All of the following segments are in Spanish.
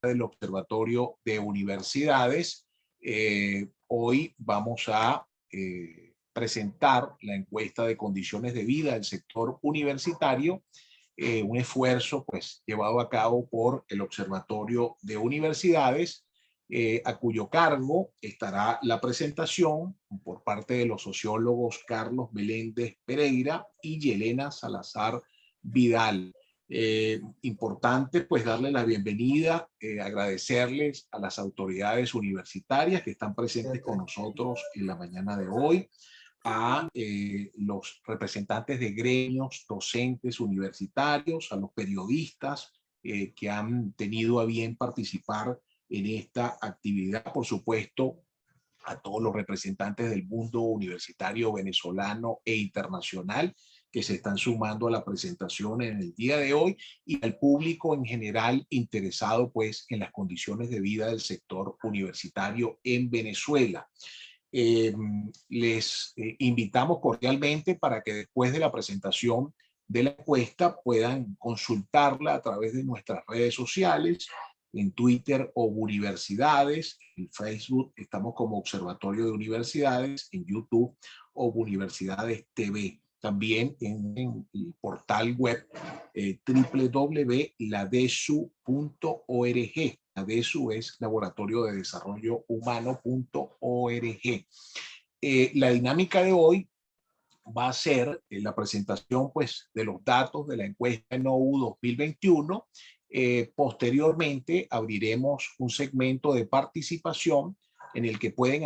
del Observatorio de Universidades. Hoy vamos a presentar la encuesta de condiciones de vida del sector universitario, un esfuerzo pues llevado a cabo por el Observatorio de Universidades, a cuyo cargo estará la presentación por parte de los sociólogos Carlos Meléndez Pereira y Yelena Salazar Vidal. Importante pues darle la bienvenida, agradecerles a las autoridades universitarias que están presentes con nosotros en la mañana de hoy, a los representantes de gremios, docentes universitarios, a los periodistas que han tenido a bien participar en esta actividad, por supuesto, a todos los representantes del mundo universitario venezolano e internacional que se están sumando a la presentación en el día de hoy, y al público en general interesado pues en las condiciones de vida del sector universitario en Venezuela. Les invitamos cordialmente para que después de la presentación de la encuesta puedan consultarla a través de nuestras redes sociales, en Twitter Universidades, en Facebook estamos como Observatorio de Universidades, en YouTube Universidades TV, también en el portal web www.ladesu.org. LADESU es Laboratorio de Desarrollo Humano.org. La dinámica de hoy va a ser la presentación pues, de los datos de la encuesta NOU 2021. Posteriormente abriremos un segmento de participación en el que pueden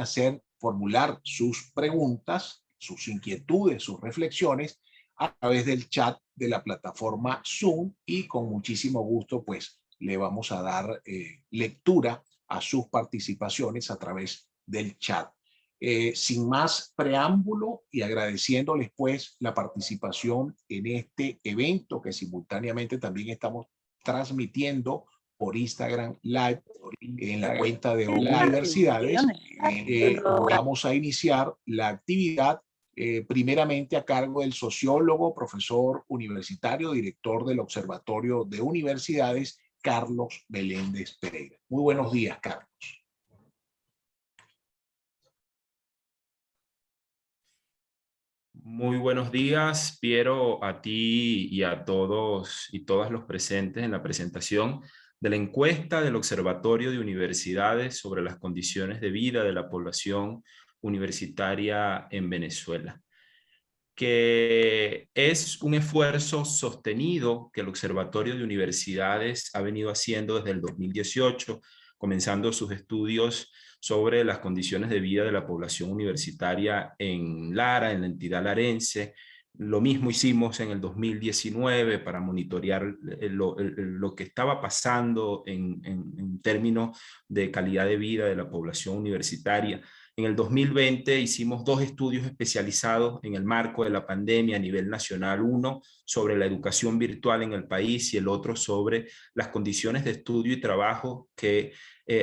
formular sus preguntas, sus inquietudes, sus reflexiones a través del chat de la plataforma Zoom, y con muchísimo gusto pues le vamos a dar lectura a sus participaciones a través del chat. Sin más preámbulo y agradeciéndoles pues la participación en este evento que simultáneamente también estamos transmitiendo por Instagram Live en la cuenta de Universidades, vamos a iniciar la actividad primeramente a cargo del sociólogo, profesor universitario, director del Observatorio de Universidades, Carlos Meléndez Pereira. Muy buenos días, Carlos. Muy buenos días, Piero, a ti y a todos y todas los presentes en la presentación de la encuesta del Observatorio de Universidades sobre las condiciones de vida de la población universitaria en Venezuela, que es un esfuerzo sostenido que el Observatorio de Universidades ha venido haciendo desde el 2018, comenzando sus estudios sobre las condiciones de vida de la población universitaria en Lara, en la entidad larense. Lo mismo hicimos en el 2019 para monitorear lo que estaba pasando en términos de calidad de vida de la población universitaria. En el 2020 hicimos 2 estudios especializados en el marco de la pandemia a nivel nacional, uno sobre la educación virtual en el país y el otro sobre las condiciones de estudio y trabajo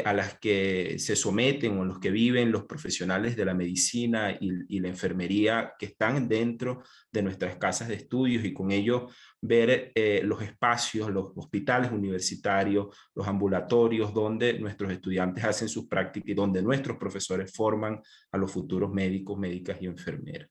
a las que se someten o en los que viven los profesionales de la medicina y la enfermería que están dentro de nuestras casas de estudios, y con ello ver los espacios, los hospitales universitarios, los ambulatorios donde nuestros estudiantes hacen sus prácticas y donde nuestros profesores forman a los futuros médicos, médicas y enfermeras.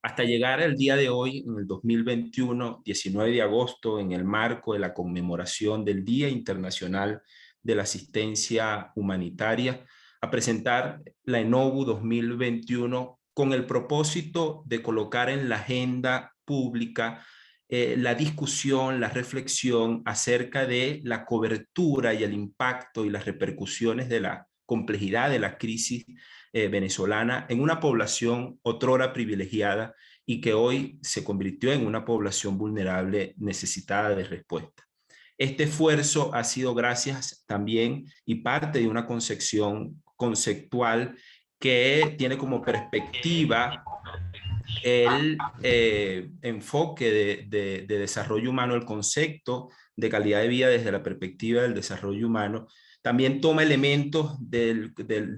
Hasta llegar al día de hoy, en el 2021, 19 de agosto, en el marco de la conmemoración del Día Internacional de la Asistencia Humanitaria, a presentar la ENOU 2021 con el propósito de colocar en la agenda pública la discusión, la reflexión acerca de la cobertura y el impacto y las repercusiones de la complejidad de la crisis venezolana en una población otrora privilegiada y que hoy se convirtió en una población vulnerable necesitada de respuesta. Este esfuerzo ha sido gracias también y parte de una concepción conceptual que tiene como perspectiva el enfoque de desarrollo humano, el concepto de calidad de vida desde la perspectiva del desarrollo humano, También toma elementos del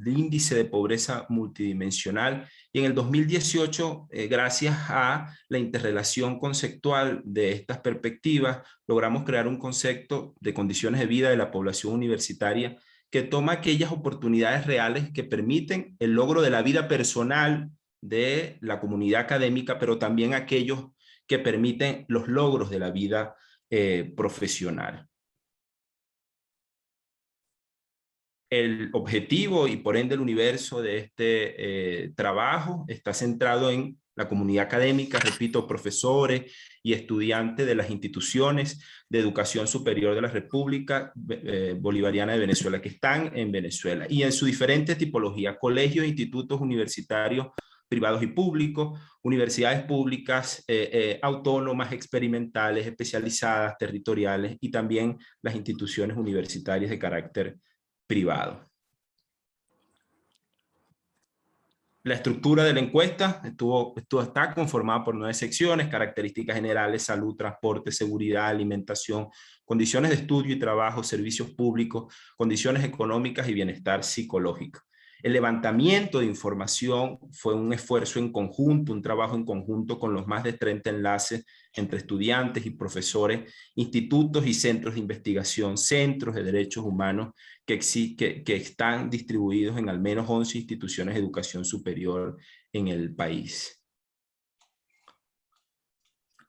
índice de pobreza multidimensional y en el 2018, gracias a la interrelación conceptual de estas perspectivas, logramos crear un concepto de condiciones de vida de la población universitaria que toma aquellas oportunidades reales que permiten el logro de la vida personal de la comunidad académica, pero también aquellos que permiten los logros de la vida profesional. El objetivo y por ende el universo de este trabajo está centrado en la comunidad académica, repito, profesores y estudiantes de las instituciones de educación superior de la República Bolivariana de Venezuela, que están en Venezuela, y en su diferente tipología: colegios e institutos universitarios privados y públicos, universidades públicas, autónomas, experimentales, especializadas, territoriales, y también las instituciones universitarias de carácter privado. La estructura de la encuesta está conformada por 9 secciones: características generales, salud, transporte, seguridad, alimentación, condiciones de estudio y trabajo, servicios públicos, condiciones económicas y bienestar psicológico. El levantamiento de información fue un esfuerzo en conjunto, un trabajo en conjunto con los más de 30 enlaces entre estudiantes y profesores, institutos y centros de investigación, centros de derechos humanos que están distribuidos en al menos 11 instituciones de educación superior en el país.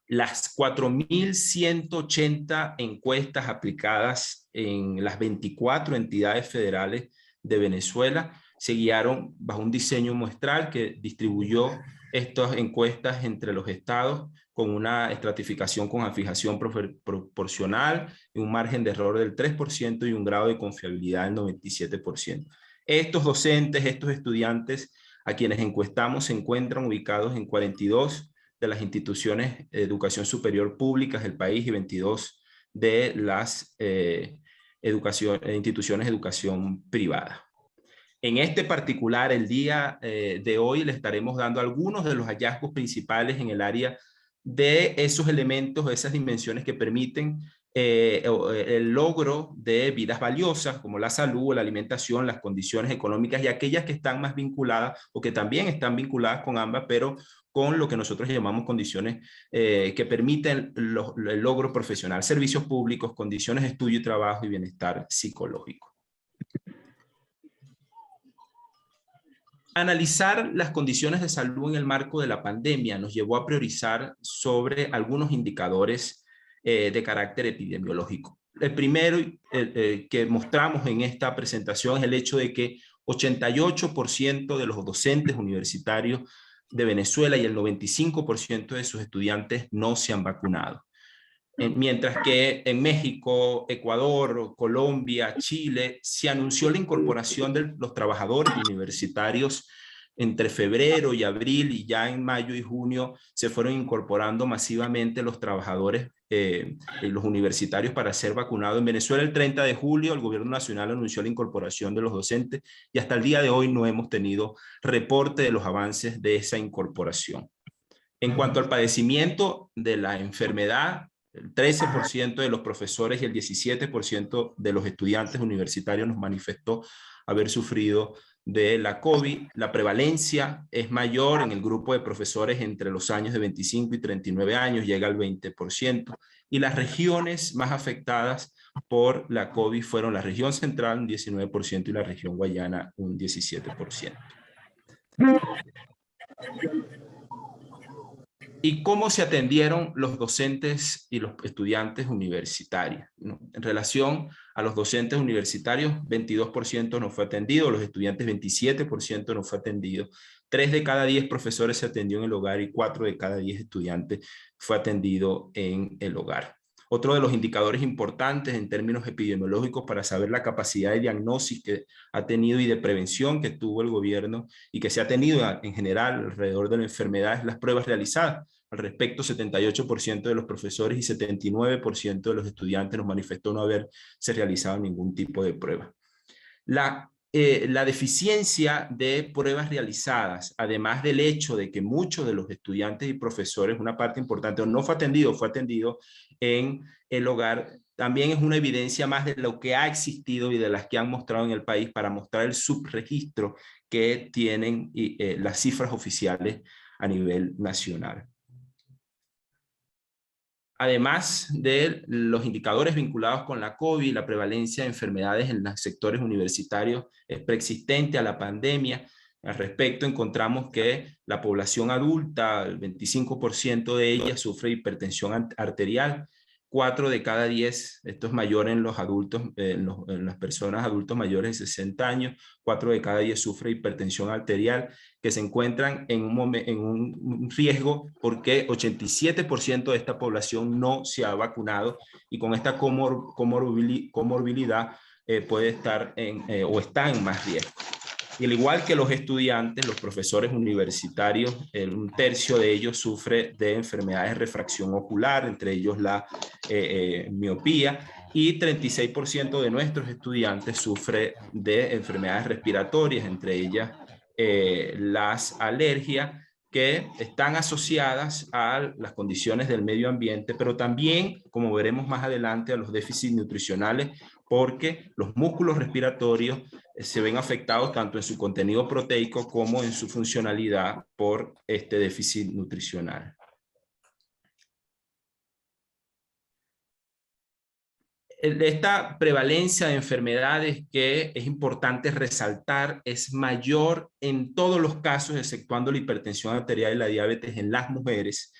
Las 4.180 encuestas aplicadas en las 24 entidades federales de Venezuela se guiaron bajo un diseño muestral que distribuyó estas encuestas entre los estados con una estratificación con afijación proporcional y un margen de error del 3% y un grado de confiabilidad del 97%. Estos docentes, estos estudiantes a quienes encuestamos se encuentran ubicados en 42 de las instituciones de educación superior públicas del país y 22 de las instituciones de educación privada. En este particular, el día de hoy, le estaremos dando algunos de los hallazgos principales en el área de esos elementos, esas dimensiones que permiten el logro de vidas valiosas, como la salud, la alimentación, las condiciones económicas, y aquellas que están más vinculadas o que también están vinculadas con ambas, pero con lo que nosotros llamamos condiciones que permiten el logro profesional: servicios públicos, condiciones de estudio y trabajo y bienestar psicológico. Analizar las condiciones de salud en el marco de la pandemia nos llevó a priorizar sobre algunos indicadores de carácter epidemiológico. El primero que mostramos en esta presentación es el hecho de que 88% de los docentes universitarios de Venezuela y el 95% de sus estudiantes no se han vacunado. Mientras que en México, Ecuador, Colombia, Chile, se anunció la incorporación de los trabajadores universitarios entre febrero y abril, y ya en mayo y junio se fueron incorporando masivamente los trabajadores, los universitarios, para ser vacunados. En Venezuela, el 30 de julio, el gobierno nacional anunció la incorporación de los docentes y hasta el día de hoy no hemos tenido reporte de los avances de esa incorporación. En cuanto al padecimiento de la enfermedad, el 13% de los profesores y el 17% de los estudiantes universitarios nos manifestó haber sufrido de la COVID. La prevalencia es mayor en el grupo de profesores entre los años de 25 y 39 años, llega al 20%. Y las regiones más afectadas por la COVID fueron la región central, un 19%, y la región Guayana, un 17%. ¿Y cómo se atendieron los docentes y los estudiantes universitarios? En relación a los docentes universitarios, 22% no fue atendido, los estudiantes 27% no fue atendido, 3 de cada 10 profesores se atendió en el hogar y 4 de cada 10 estudiantes fue atendido en el hogar. Otro de los indicadores importantes en términos epidemiológicos para saber la capacidad de diagnóstico que ha tenido y de prevención que tuvo el gobierno y que se ha tenido en general alrededor de la enfermedad es las pruebas realizadas. Al respecto, 78% de los profesores y 79% de los estudiantes nos manifestó no haberse realizado ningún tipo de prueba. La deficiencia de pruebas realizadas, además del hecho de que muchos de los estudiantes y profesores, una parte importante, no fue atendido en el hogar, también es una evidencia más de lo que ha existido y de las que han mostrado en el país para mostrar el subregistro que tienen las cifras oficiales a nivel nacional. Además de los indicadores vinculados con la COVID, la prevalencia de enfermedades en los sectores universitarios es preexistente a la pandemia. Al respecto, encontramos que la población adulta, el 25% de ella sufre hipertensión arterial. 4 de cada 10, esto es mayor en los adultos, en las personas adultos mayores de 60 años, 4 de cada 10 sufre hipertensión arterial, que se encuentran en un riesgo porque 87% de esta población no se ha vacunado y con esta comorbilidad puede estar o está en más riesgo. Y al igual que los estudiantes, los profesores universitarios, un tercio de ellos sufre de enfermedades de refracción ocular, entre ellos la miopía, y 36% de nuestros estudiantes sufre de enfermedades respiratorias, entre ellas las alergias, que están asociadas a las condiciones del medio ambiente, pero también, como veremos más adelante, a los déficits nutricionales, porque los músculos respiratorios se ven afectados tanto en su contenido proteico como en su funcionalidad por este déficit nutricional. Esta prevalencia de enfermedades que es importante resaltar es mayor en todos los casos, exceptuando la hipertensión arterial y la diabetes en las mujeres.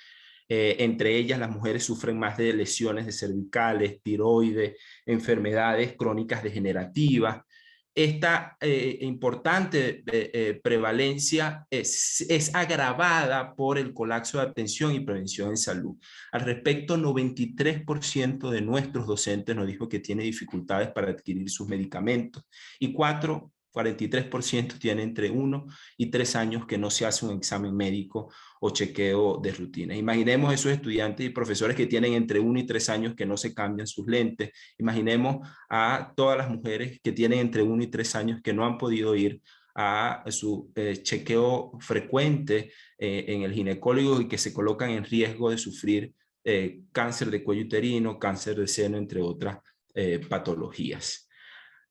Entre ellas, las mujeres sufren más de lesiones de cervicales, tiroides, enfermedades crónicas degenerativas. Esta importante prevalencia es agravada por el colapso de atención y prevención en salud. Al respecto, 93% de nuestros docentes nos dijo que tiene dificultades para adquirir sus medicamentos y 43% tiene entre 1 y 3 años que no se hace un examen médico o chequeo de rutina. Imaginemos esos estudiantes y profesores que tienen entre 1 y 3 años que no se cambian sus lentes. Imaginemos a todas las mujeres que tienen entre 1 y 3 años que no han podido ir a su chequeo frecuente en el ginecólogo y que se colocan en riesgo de sufrir cáncer de cuello uterino, cáncer de seno, entre otras patologías.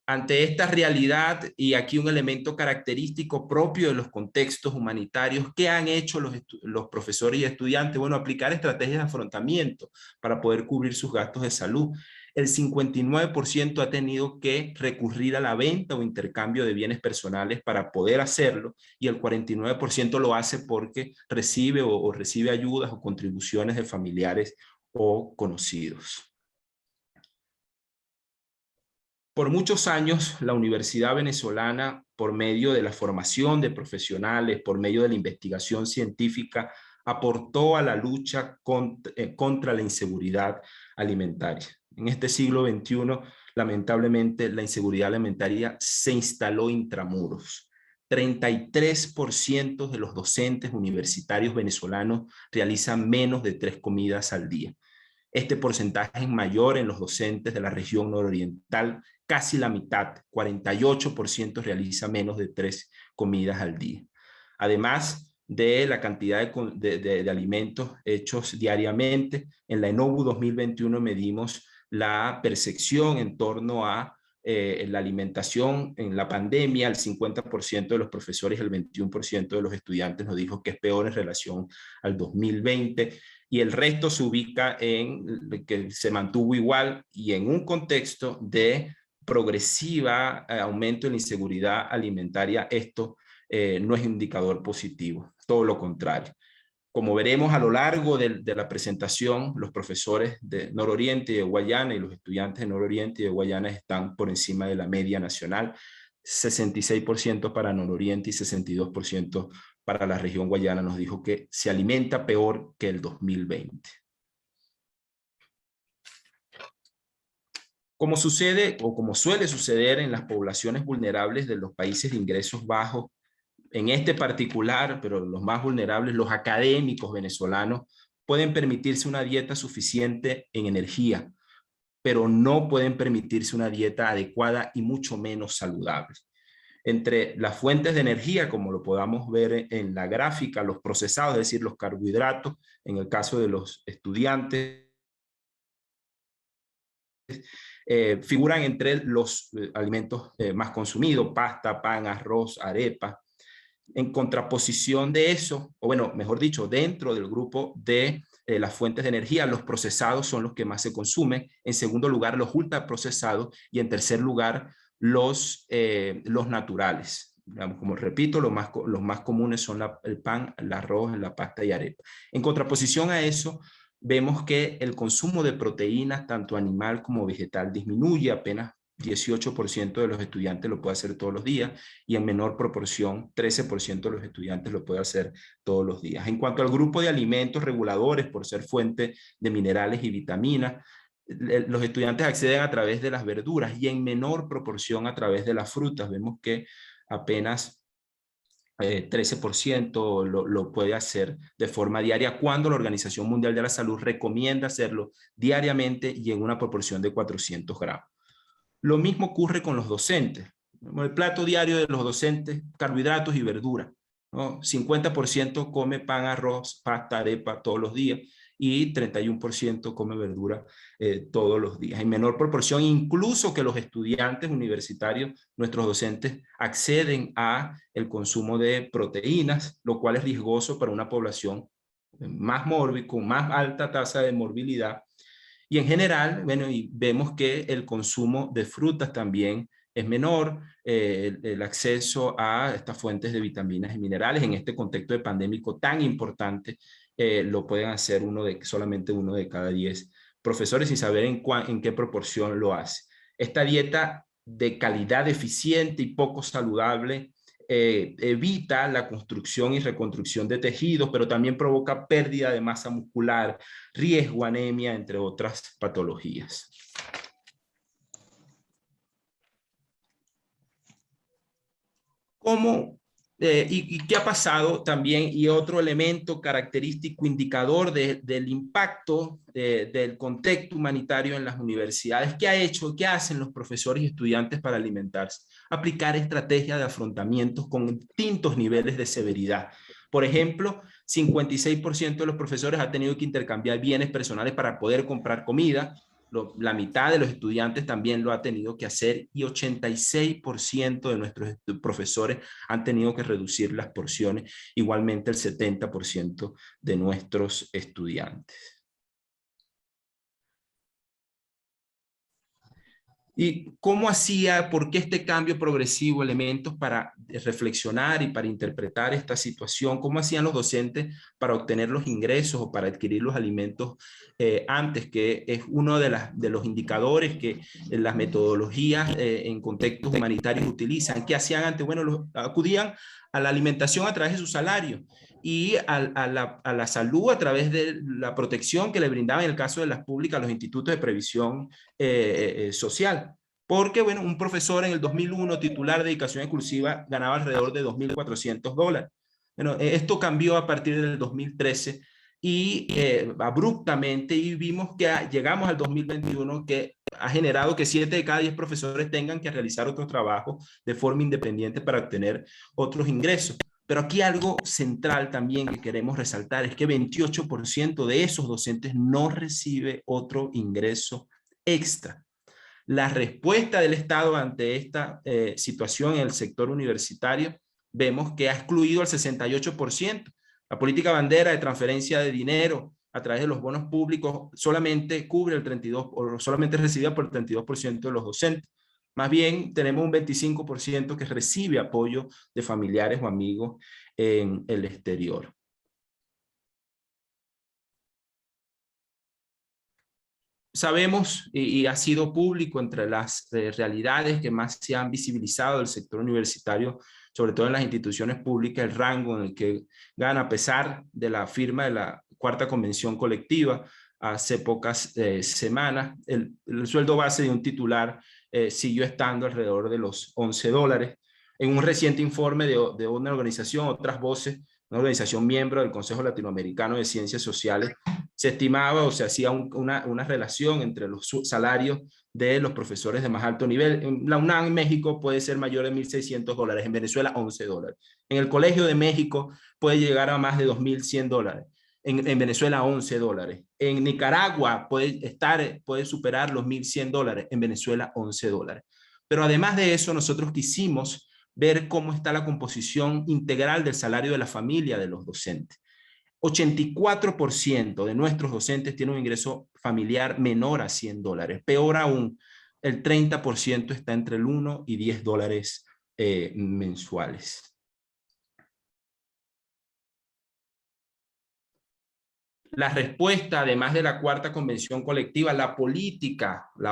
Ante esta realidad, y aquí un elemento característico propio de los contextos humanitarios, ¿qué han hecho los profesores y estudiantes? Bueno, aplicar estrategias de afrontamiento para poder cubrir sus gastos de salud. El 59% ha tenido que recurrir a la venta o intercambio de bienes personales para poder hacerlo, y el 49% lo hace porque recibe o recibe ayudas o contribuciones de familiares o conocidos. Por muchos años, la Universidad Venezolana, por medio de la formación de profesionales, por medio de la investigación científica, aportó a la lucha contra la inseguridad alimentaria. En este siglo XXI, lamentablemente, la inseguridad alimentaria se instaló intramuros. 33% de los docentes universitarios venezolanos realizan menos de 3 comidas al día. Este porcentaje es mayor en los docentes de la región nororiental, casi la mitad, 48% realiza menos de 3 comidas al día. Además de la cantidad de alimentos hechos diariamente, en la ENOVU 2021 medimos la percepción en torno a la alimentación en la pandemia. El 50% de los profesores y el 21% de los estudiantes nos dijo que es peor en relación al 2020. Y el resto se ubica en que se mantuvo igual y en un contexto de progresiva aumento de la inseguridad alimentaria. Esto no es indicador positivo, todo lo contrario. Como veremos a lo largo de la presentación, los profesores de Nororiente y de Guayana y los estudiantes de Nororiente y de Guayana están por encima de la media nacional, 66% para Nororiente y 62% para la región Guayana. Nos dijo que se alimenta peor que el 2020. Como sucede o como suele suceder en las poblaciones vulnerables de los países de ingresos bajos, en este particular, pero los más vulnerables, los académicos venezolanos, pueden permitirse una dieta suficiente en energía, pero no pueden permitirse una dieta adecuada y mucho menos saludable. Entre las fuentes de energía, como lo podamos ver en la gráfica, los procesados, es decir, los carbohidratos, en el caso de los estudiantes, figuran entre los alimentos más consumidos: pasta, pan, arroz, arepa. En contraposición de eso, o bueno, mejor dicho, dentro del grupo de las fuentes de energía, los procesados son los que más se consumen. En segundo lugar, los ultraprocesados. Y en tercer lugar, los naturales. Como repito, los más comunes son el pan, el arroz, la pasta y arepa. En contraposición a eso, vemos que el consumo de proteínas, tanto animal como vegetal, disminuye. Apenas 18% de los estudiantes lo puede hacer todos los días, y en menor proporción 13% de los estudiantes lo puede hacer todos los días. En cuanto al grupo de alimentos reguladores por ser fuente de minerales y vitaminas, los estudiantes acceden a través de las verduras y en menor proporción a través de las frutas. Vemos que apenas 13% lo puede hacer de forma diaria, cuando la Organización Mundial de la Salud recomienda hacerlo diariamente y en una proporción de 400 gramos. Lo mismo ocurre con los docentes. El plato diario de los docentes: carbohidratos y verduras, ¿no? 50% come pan, arroz, pasta, arepa todos los días, y 31% come verdura todos los días. En menor proporción, incluso que los estudiantes universitarios, nuestros docentes acceden a el consumo de proteínas, lo cual es riesgoso para una población más mórbida, con más alta tasa de morbilidad. Y en general, bueno, y vemos que el consumo de frutas también es menor. El acceso a estas fuentes de vitaminas y minerales en este contexto de pandémico tan importante, lo pueden hacer solamente uno de cada 10 profesores, sin saber en qué proporción lo hace. Esta dieta de calidad deficiente y poco saludable evita la construcción y reconstrucción de tejidos, pero también provoca pérdida de masa muscular, riesgo, anemia, entre otras patologías. ¿Cómo y qué ha pasado también? Y otro elemento característico, indicador del impacto del contexto humanitario en las universidades: ¿qué hacen los profesores y estudiantes para alimentarse? Aplicar estrategias de afrontamientos con distintos niveles de severidad. Por ejemplo, 56% de los profesores ha tenido que intercambiar bienes personales para poder comprar comida. La mitad de los estudiantes también lo ha tenido que hacer, y 86% de nuestros profesores han tenido que reducir las porciones, igualmente el 70% de nuestros estudiantes. ¿Y cómo hacía, por qué este cambio progresivo? Elementos para reflexionar y para interpretar esta situación. ¿Cómo hacían los docentes para obtener los ingresos o para adquirir los alimentos antes? Que es uno de los indicadores que las metodologías en contextos humanitarios utilizan. ¿Qué hacían antes? Bueno, acudían a la alimentación a través de su salario, y a la salud a través de la protección que le brindaban, en el caso de las públicas, los institutos de previsión social. Porque, bueno, un profesor en el 2001, titular de dedicación exclusiva, ganaba alrededor de $2.400. Bueno, esto cambió a partir del 2013 y abruptamente, y vimos que llegamos al 2021, que ha generado que 7 de cada 10 profesores tengan que realizar otro trabajo de forma independiente para obtener otros ingresos. Pero aquí algo central también que queremos resaltar es que 28% de esos docentes no recibe otro ingreso extra. La respuesta del Estado ante esta situación en el sector universitario, vemos que ha excluido al 68%. La política bandera de transferencia de dinero a través de los bonos públicos solamente cubre el 32%, o solamente es recibida por el 32% de los docentes. Más bien tenemos un 25% que recibe apoyo de familiares o amigos en el exterior. Sabemos, y ha sido público entre las realidades que más se han visibilizado del sector universitario, sobre todo en las instituciones públicas, el rango en el que gana, a pesar de la firma de la Cuarta Convención Colectiva hace pocas semanas. El sueldo base de un titular siguió estando alrededor de los $11. En un reciente informe de una organización, Otras Voces, una organización miembro del Consejo Latinoamericano de Ciencias Sociales, se estimaba o se hacía una relación entre los salarios de los profesores de más alto nivel. En la UNAM en México puede ser mayor de $1.600, en Venezuela $11. En el Colegio de México puede llegar a más de $2.100. En Venezuela $11. En Nicaragua puede superar los $1.100. En Venezuela $11. Pero además de eso, nosotros quisimos ver cómo está la composición integral del salario de la familia de los docentes. 84% de nuestros docentes tienen un ingreso familiar menor a $100. Peor aún, el 30% está entre el 1 y $10 mensuales. La respuesta, además de la cuarta convención colectiva, la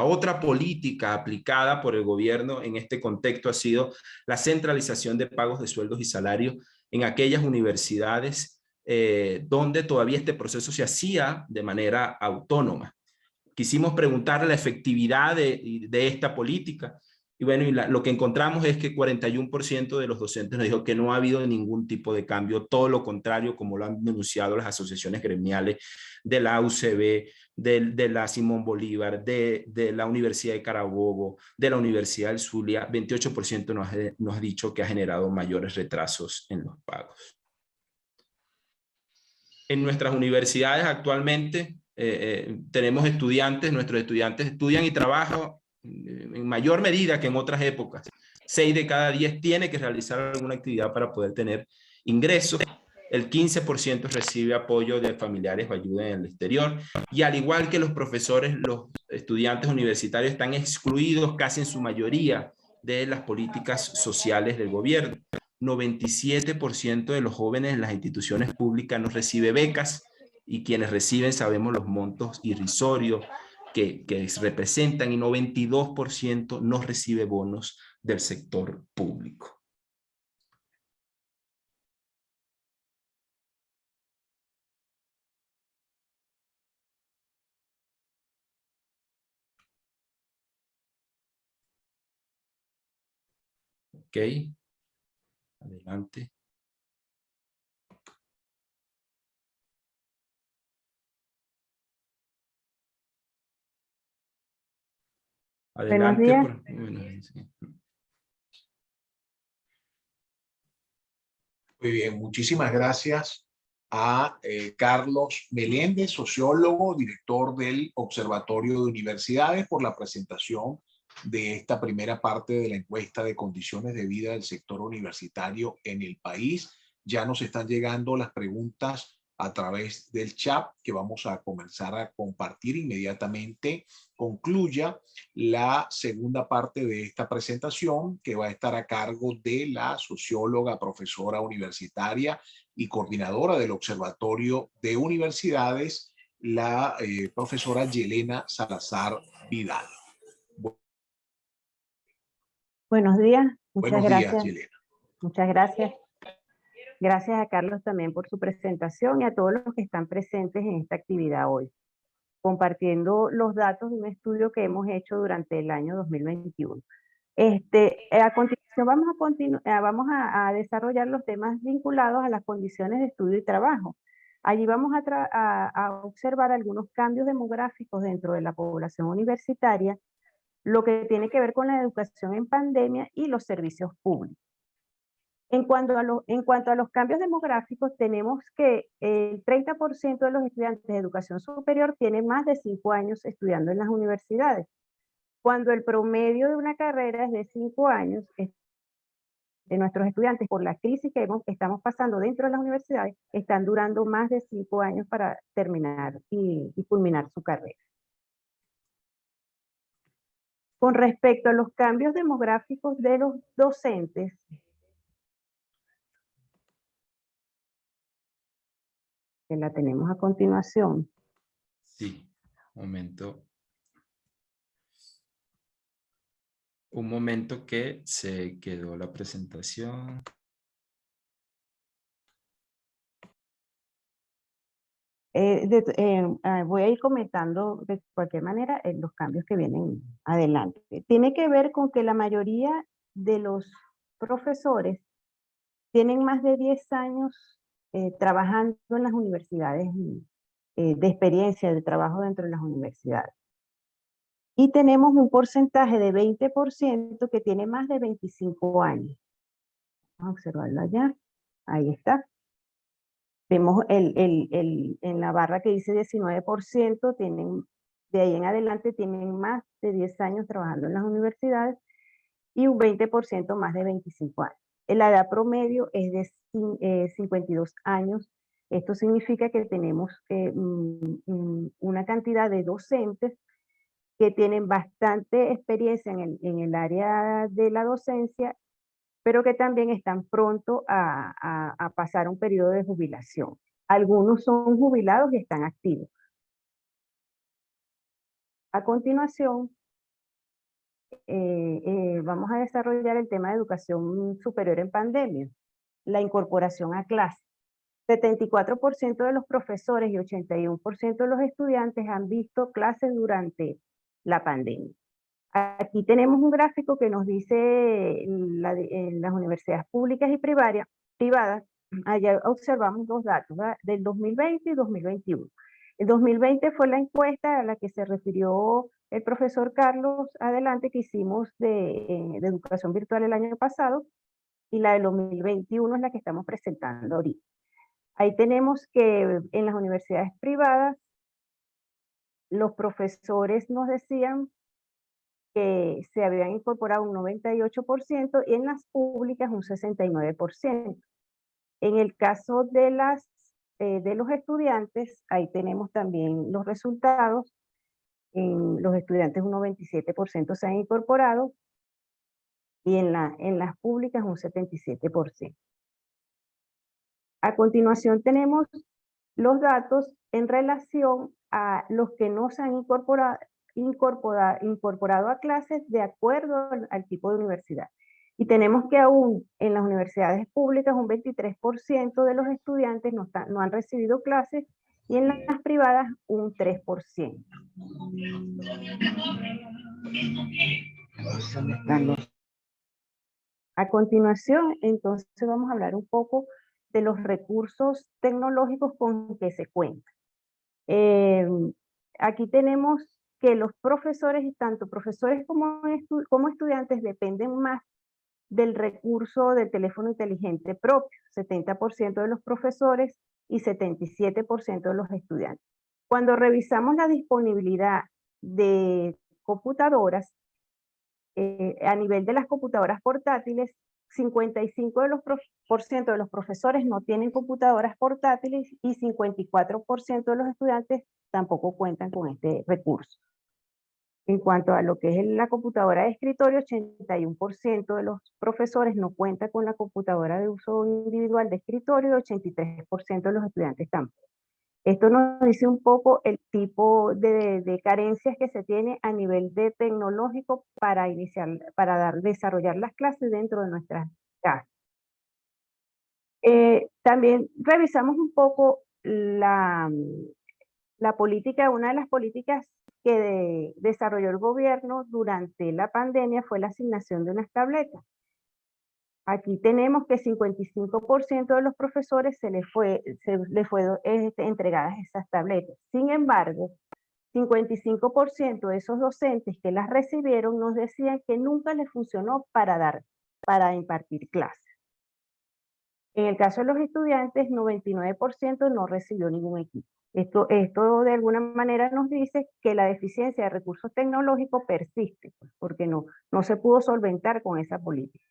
otra política aplicada por el gobierno en este contexto ha sido la centralización de pagos de sueldos y salarios en aquellas universidades donde todavía este proceso se hacía de manera autónoma. Quisimos preguntar la efectividad de esta política. Y bueno, lo que encontramos es que 41% de los docentes nos dijo que no ha habido ningún tipo de cambio, todo lo contrario, como lo han denunciado las asociaciones gremiales de la UCB, de la Simón Bolívar, de la Universidad de Carabobo, de la Universidad del Zulia. 28% nos ha dicho que ha generado mayores retrasos en los pagos. En nuestras universidades actualmente tenemos estudiantes, nuestros estudiantes estudian y trabajan en mayor medida que en otras épocas. 6 de cada 10 tiene que realizar alguna actividad para poder tener ingresos. El 15% recibe apoyo de familiares o ayuda en el exterior. Y al igual que los profesores, los estudiantes universitarios están excluidos casi en su mayoría de las políticas sociales del gobierno. 97% de los jóvenes en las instituciones públicas no recibe becas, y quienes reciben sabemos los montos irrisorios que representan, y 92% no recibe bonos del sector público. Ok, adelante. Adelante. Buenos días. Muy bien, muchísimas gracias a Carlos Meléndez, sociólogo, director del Observatorio de Universidades, por la presentación de esta primera parte de la encuesta de condiciones de vida del sector universitario en el país. Ya nos están llegando las preguntas a través del chat, que vamos a comenzar a compartir inmediatamente concluya la segunda parte de esta presentación, que va a estar a cargo de la socióloga, profesora universitaria y coordinadora del Observatorio de Universidades, la profesora Yelena Salazar Vidal. Buenos días, muchas Buenos gracias. días, Yelena. Muchas gracias. Gracias a Carlos también por su presentación y a todos los que están presentes en esta actividad hoy, compartiendo los datos de un estudio que hemos hecho durante el año 2021. A continuación vamos a desarrollar los temas vinculados a las condiciones de estudio y trabajo. Allí vamos a observar algunos cambios demográficos dentro de la población universitaria, lo que tiene que ver con la educación en pandemia y los servicios públicos. En cuanto a los cambios demográficos, tenemos que el 30% de los estudiantes de educación superior tienen más de 5 años estudiando en las universidades, cuando el promedio de una carrera es de 5 años. De nuestros estudiantes, por la crisis que estamos pasando dentro de las universidades, están durando más de 5 años para terminar y culminar su carrera. Con respecto a los cambios demográficos de los docentes, que la tenemos a continuación. Sí, momento. Un momento que se quedó la presentación. Voy a ir comentando de cualquier manera los cambios que vienen adelante. Tiene que ver con que la mayoría de los profesores tienen más de 10 años trabajando en las universidades, de experiencia de trabajo dentro de las universidades. Y tenemos un porcentaje de 20% que tiene más de 25 años. Vamos a observarlo allá. Ahí está. Vemos en la barra que dice 19%, de ahí en adelante tienen más de 10 años trabajando en las universidades y un 20% más de 25 años. La edad promedio es de 52 años. Esto significa que tenemos una cantidad de docentes que tienen bastante experiencia en el área de la docencia, pero que también están pronto a pasar un periodo de jubilación. Algunos son jubilados y están activos. A continuación, vamos a desarrollar el tema de educación superior en pandemia, la incorporación a clase. 74% de los profesores y 81% de los estudiantes han visto clases durante la pandemia. Aquí tenemos un gráfico que nos dice en las universidades públicas y privadas. Allá observamos dos datos, ¿verdad? Del 2020 y 2021. El 2020 fue la encuesta a la que se refirió el profesor Carlos adelante, que hicimos de educación virtual el año pasado, y la del 2021 es la que estamos presentando ahorita. Ahí tenemos que en las universidades privadas los profesores nos decían que se habían incorporado un 98% y en las públicas un 69%. En el caso de los estudiantes, ahí tenemos también los resultados. En los estudiantes un 97% se han incorporado y en las públicas un 77%. A continuación tenemos los datos en relación a los que no se han incorporado a clases de acuerdo al tipo de universidad. Y tenemos que aún en las universidades públicas un 23% de los estudiantes no han recibido clases y en las privadas un 3%. A continuación, entonces vamos a hablar un poco de los recursos tecnológicos con que se cuenta. Aquí tenemos que los profesores, y tanto profesores como estudiantes, dependen más del recurso del teléfono inteligente propio, 70% de los profesores y 77% de los estudiantes. Cuando revisamos la disponibilidad de computadoras, a nivel de las computadoras portátiles, 55% de los profesores no tienen computadoras portátiles y 54% de los estudiantes tampoco cuentan con este recurso. En cuanto a lo que es la computadora de escritorio, 81% de los profesores no cuentan con la computadora de uso individual de escritorio y 83% de los estudiantes tampoco. Esto nos dice un poco el tipo de carencias que se tiene a nivel de tecnológico para desarrollar las clases dentro de nuestras casas. También revisamos un poco la política. Una de las políticas que desarrolló el gobierno durante la pandemia fue la asignación de unas tabletas. Aquí tenemos que 55% de los profesores se les fue entregadas esas tabletas. Sin embargo, 55% de esos docentes que las recibieron nos decían que nunca les funcionó para impartir clases. En el caso de los estudiantes, 99% no recibió ningún equipo. Esto de alguna manera nos dice que la deficiencia de recursos tecnológicos persiste, porque no se pudo solventar con esa política.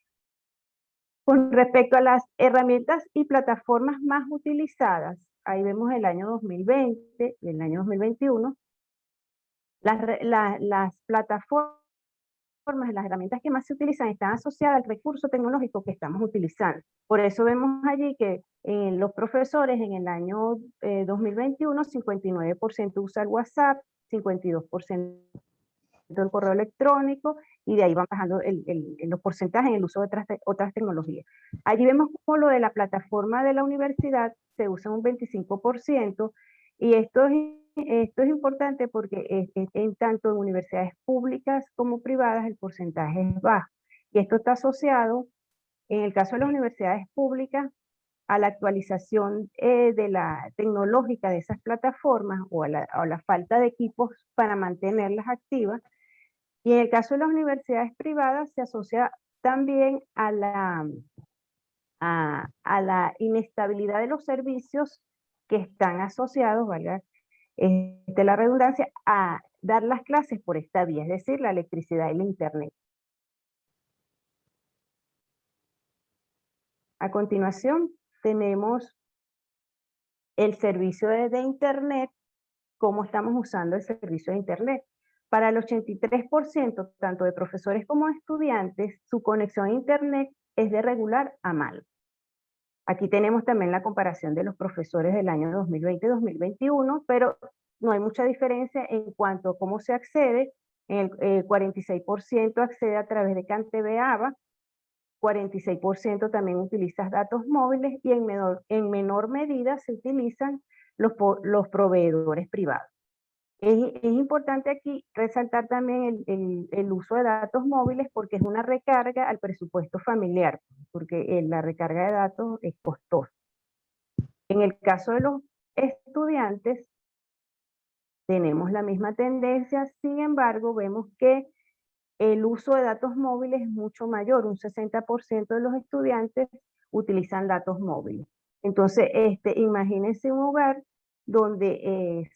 Con respecto a las herramientas y plataformas más utilizadas, ahí vemos el año 2020 y el año 2021, las plataformas, las herramientas que más se utilizan están asociadas al recurso tecnológico que estamos utilizando. Por eso vemos allí que los profesores en el año 2021, 59% usa el WhatsApp, 52% el correo electrónico, y de ahí van bajando los porcentajes en el uso de otras tecnologías. Allí vemos como lo de la plataforma de la universidad se usa un 25%, y esto es importante porque en tanto en universidades públicas como privadas el porcentaje es bajo. Y esto está asociado, en el caso de las universidades públicas, a la actualización de la tecnológica de esas plataformas o a la falta de equipos para mantenerlas activas. Y en el caso de las universidades privadas se asocia también a a la inestabilidad de los servicios que están asociados, valga la redundancia, a dar las clases por esta vía, es decir, la electricidad y la internet. A continuación, tenemos el servicio de internet, cómo estamos usando el servicio de internet. Para el 83%, tanto de profesores como de estudiantes, su conexión a internet es de regular a mal. Aquí tenemos también la comparación de los profesores del año 2020 y 2021, pero no hay mucha diferencia en cuanto a cómo se accede. El 46% accede a través de CanTV ABA, 46% también utiliza datos móviles y en menor medida se utilizan los proveedores privados. Es importante aquí resaltar también el uso de datos móviles porque es una recarga al presupuesto familiar, porque la recarga de datos es costosa. En el caso de los estudiantes, tenemos la misma tendencia, sin embargo, vemos que el uso de datos móviles es mucho mayor, un 60% de los estudiantes utilizan datos móviles. Entonces, imagínense un hogar donde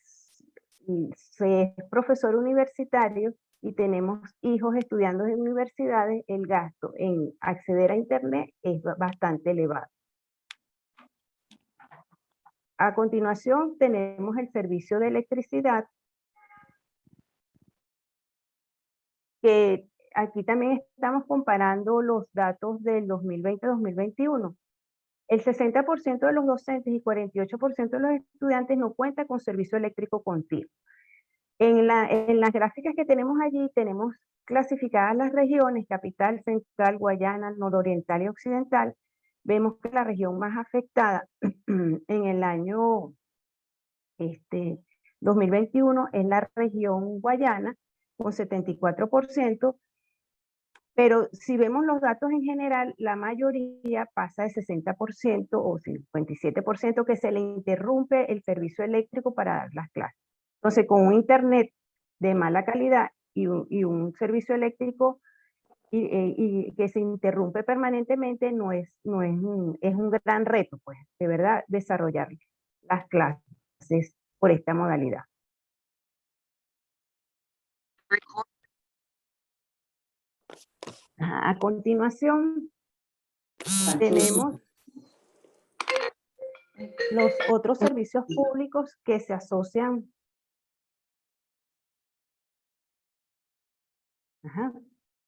se es profesor universitario y tenemos hijos estudiando en universidades, el gasto en acceder a internet es bastante elevado. A continuación tenemos el servicio de electricidad, que aquí también estamos comparando los datos del 2020-2021. El 60% de los docentes y 48% de los estudiantes no cuenta con servicio eléctrico continuo. En las gráficas que tenemos allí tenemos clasificadas las regiones, capital, central, Guayana, nororiental y occidental. Vemos que la región más afectada en el año 2021 es la región Guayana, con 74%, pero si vemos los datos en general, la mayoría pasa de 60% o 57% que se le interrumpe el servicio eléctrico para dar las clases. Entonces, con un internet de mala calidad y un servicio eléctrico y que se interrumpe permanentemente, es un gran reto, pues, de verdad, desarrollar las clases por esta modalidad. A continuación, tenemos los otros servicios públicos que se asocian.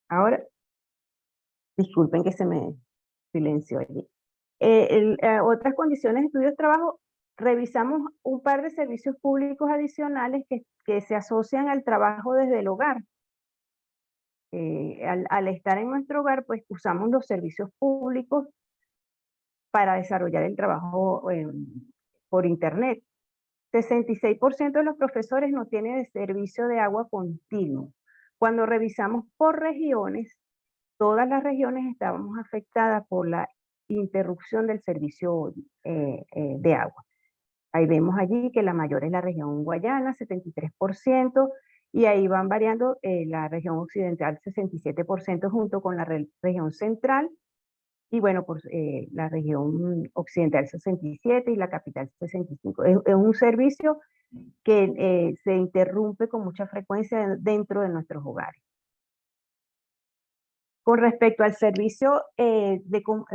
Ahora, disculpen que se me silenció allí. Otras condiciones de estudio de trabajo, revisamos un par de servicios públicos adicionales que se asocian al trabajo desde el hogar. Al estar en nuestro hogar, pues usamos los servicios públicos para desarrollar el trabajo por internet. 66% de los profesores no tienen servicio de agua continuo. Cuando revisamos por regiones, todas las regiones estábamos afectadas por la interrupción del servicio de agua. Ahí vemos allí que la mayor es la región Guayana, 73%, y ahí van variando la región occidental, 67%, junto con la región central, y bueno, pues la región occidental 67% y la capital 65%. Es un servicio que se interrumpe con mucha frecuencia dentro de nuestros hogares. Con respecto al servicio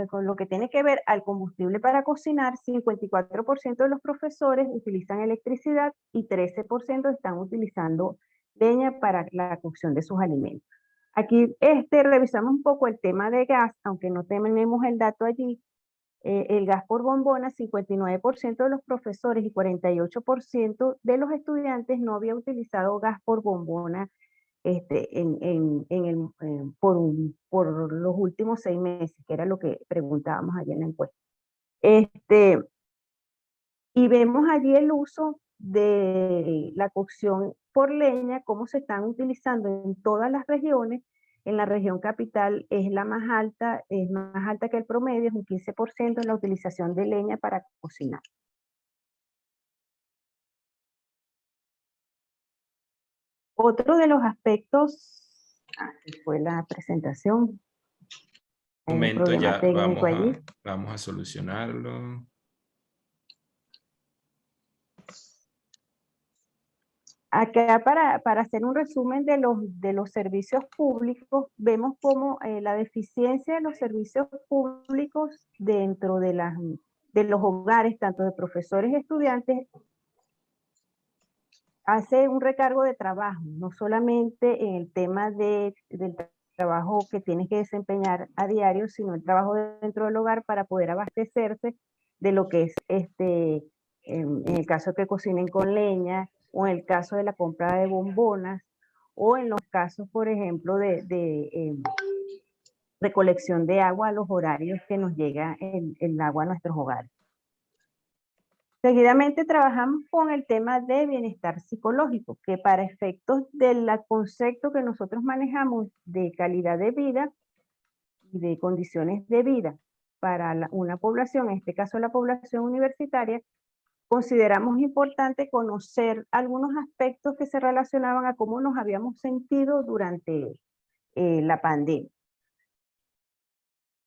con lo que tiene que ver al combustible para cocinar, 54% de los profesores utilizan electricidad y 13% están utilizando leña para la cocción de sus alimentos. Aquí revisamos un poco el tema de gas, aunque no tenemos el dato allí. El gas por bombona, 59% de los profesores y 48% de los estudiantes no había utilizado gas por bombona por los últimos 6 meses, que era lo que preguntábamos allí en la encuesta. Y vemos allí el uso de la cocción por leña, cómo se están utilizando en todas las regiones. En la región capital es más alta que el promedio, es un 15% la utilización de leña para cocinar. Otro de los aspectos, fue la presentación. Hay un momento, problema ya técnico allí. vamos a solucionarlo. Acá para hacer un resumen de los servicios públicos, vemos cómo la deficiencia de los servicios públicos dentro de los hogares, tanto de profesores y estudiantes, hace un recargo de trabajo, no solamente en el tema del trabajo que tienes que desempeñar a diario, sino el trabajo dentro del hogar para poder abastecerse de lo que es en el caso que cocinen con leña, o en el caso de la compra de bombonas, o en los casos, por ejemplo, de recolección de agua a los horarios que nos llega el agua a nuestros hogares. Seguidamente trabajamos con el tema de bienestar psicológico, que para efectos del concepto que nosotros manejamos de calidad de vida y de condiciones de vida para una población, en este caso la población universitaria, consideramos importante conocer algunos aspectos que se relacionaban a cómo nos habíamos sentido durante la pandemia.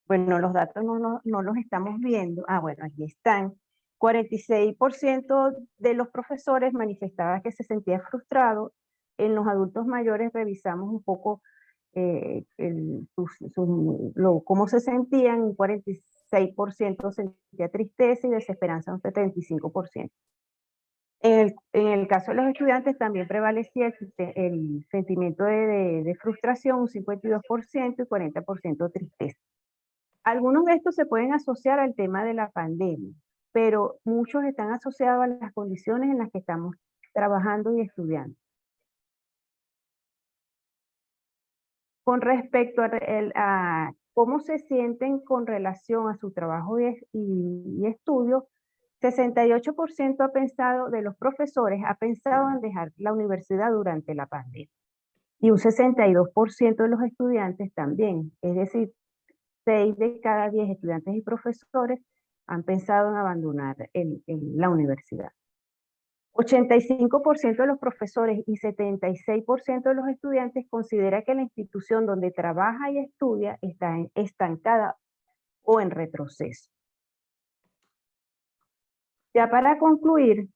Bueno, los datos no los estamos viendo. Ah, bueno, aquí están. 46% de los profesores manifestaba que se sentía frustrado. En los adultos mayores revisamos un poco cómo se sentían. Un 46% sentía tristeza y desesperanza, un 75%. En el caso de los estudiantes también prevalecía el sentimiento de frustración, un 52% y 40% tristeza. Algunos de estos se pueden asociar al tema de la pandemia, pero muchos están asociados a las condiciones en las que estamos trabajando y estudiando. Con respecto a cómo se sienten con relación a su trabajo y estudio, 68% ha pensado, de los profesores, ha pensado en dejar la universidad durante la pandemia. Y un 62% de los estudiantes también, es decir, 6 de cada 10 estudiantes y profesores han pensado en abandonar la universidad. 85% de los profesores y 76% de los estudiantes considera que la institución donde trabaja y estudia está estancada o en retroceso. Ya para concluir,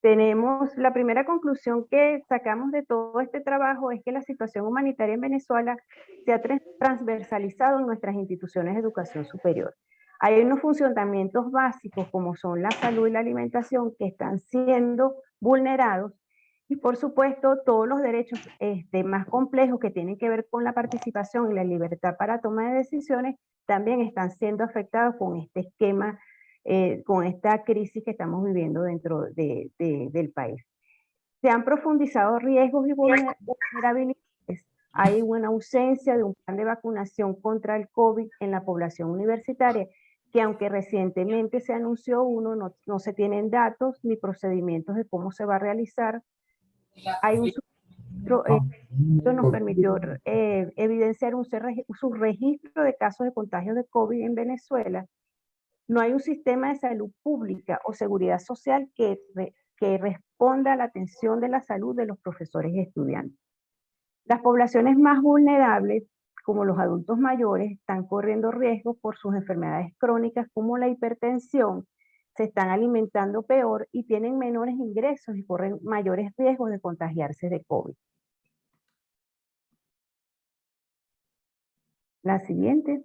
tenemos la primera conclusión que sacamos de todo este trabajo es que la situación humanitaria en Venezuela se ha transversalizado en nuestras instituciones de educación superior. Hay unos funcionamientos básicos como son la salud y la alimentación que están siendo vulnerados y por supuesto todos los derechos más complejos que tienen que ver con la participación y la libertad para toma de decisiones también están siendo afectados con este esquema, con esta crisis que estamos viviendo dentro del país. Se han profundizado riesgos y vulnerabilidades. Hay una ausencia de un plan de vacunación contra el COVID en la población universitaria, que aunque recientemente se anunció uno, no se tienen datos ni procedimientos de cómo se va a realizar. Hay un esto nos permitió evidenciar un subregistro de casos de contagio de COVID en Venezuela. No hay un sistema de salud pública o seguridad social que responda a la atención de la salud de los profesores y estudiantes. Las poblaciones más vulnerables, como los adultos mayores, están corriendo riesgos por sus enfermedades crónicas como la hipertensión, se están alimentando peor y tienen menores ingresos y corren mayores riesgos de contagiarse de COVID. La siguiente.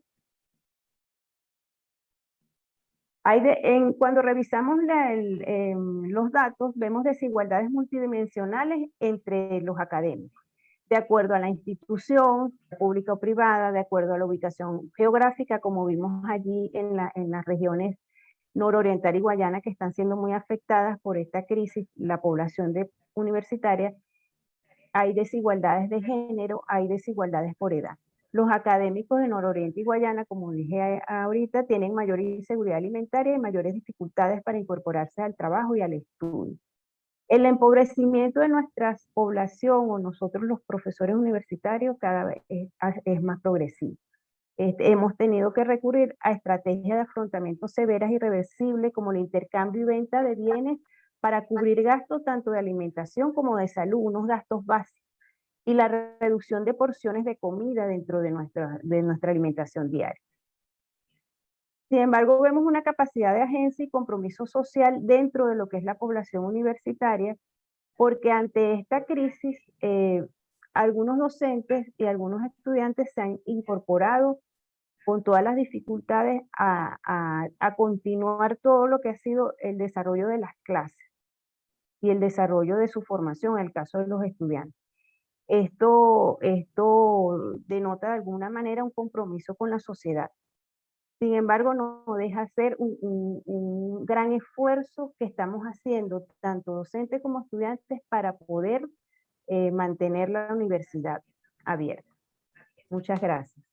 Cuando revisamos los datos, vemos desigualdades multidimensionales entre los académicos, de acuerdo a la institución, pública o privada, de acuerdo a la ubicación geográfica, como vimos allí en las regiones nororiental y Guayana, que están siendo muy afectadas por esta crisis, la población universitaria. Hay desigualdades de género, hay desigualdades por edad. Los académicos de Nororiente y Guayana, como dije ahorita, tienen mayor inseguridad alimentaria y mayores dificultades para incorporarse al trabajo y al estudio. El empobrecimiento de nuestra población o nosotros los profesores universitarios cada vez es más progresivo. Hemos tenido que recurrir a estrategias de afrontamiento severas y irreversibles como el intercambio y venta de bienes para cubrir gastos tanto de alimentación como de salud, unos gastos básicos. y la reducción de porciones de comida dentro de nuestra alimentación diaria. Sin embargo, vemos una capacidad de agencia y compromiso social dentro de lo que es la población universitaria, porque ante esta crisis, algunos docentes y algunos estudiantes se han incorporado con todas las dificultades a continuar todo lo que ha sido el desarrollo de las clases y el desarrollo de su formación, en el caso de los estudiantes. Esto denota de alguna manera un compromiso con la sociedad. Sin embargo, no deja de ser un gran esfuerzo que estamos haciendo, tanto docentes como estudiantes, para poder mantener la universidad abierta. Muchas gracias.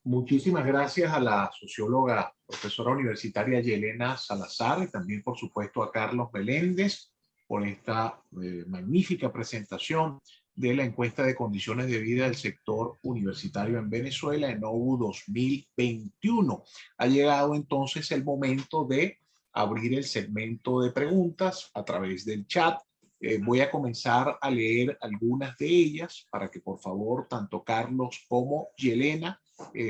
Muchísimas gracias a la socióloga, profesora universitaria Yelena Salazar, y también, por supuesto, a Carlos Meléndez por esta magnífica presentación de la encuesta de condiciones de vida del sector universitario en Venezuela en OU 2021. Ha llegado entonces el momento de abrir el segmento de preguntas a través del chat. Voy a comenzar a leer algunas de ellas para que, por favor, tanto Carlos como Yelena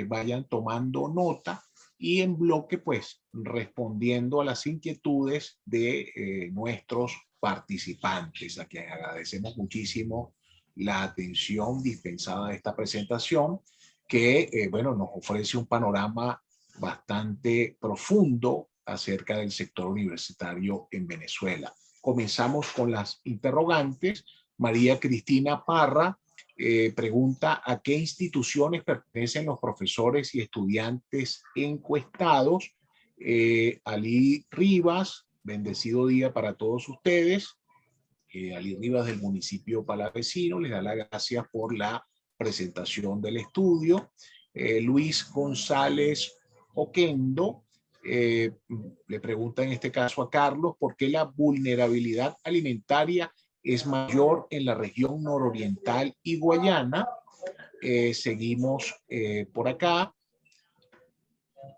vayan tomando nota y en bloque, pues, respondiendo a las inquietudes de nuestros participantes, a quienes agradecemos muchísimo la atención dispensada a esta presentación, que, bueno, nos ofrece un panorama bastante profundo acerca del sector universitario en Venezuela. Comenzamos con las interrogantes. María Cristina Parra pregunta: ¿a qué instituciones pertenecen los profesores y estudiantes encuestados? Ali Rivas, bendecido día para todos ustedes. Ali Rivas, del municipio palavecino, les da las gracias por la presentación del estudio. Luis González Oquendo le pregunta en este caso a Carlos: ¿por qué la vulnerabilidad alimentaria es mayor en la región nororiental y Guayana? Seguimos por acá,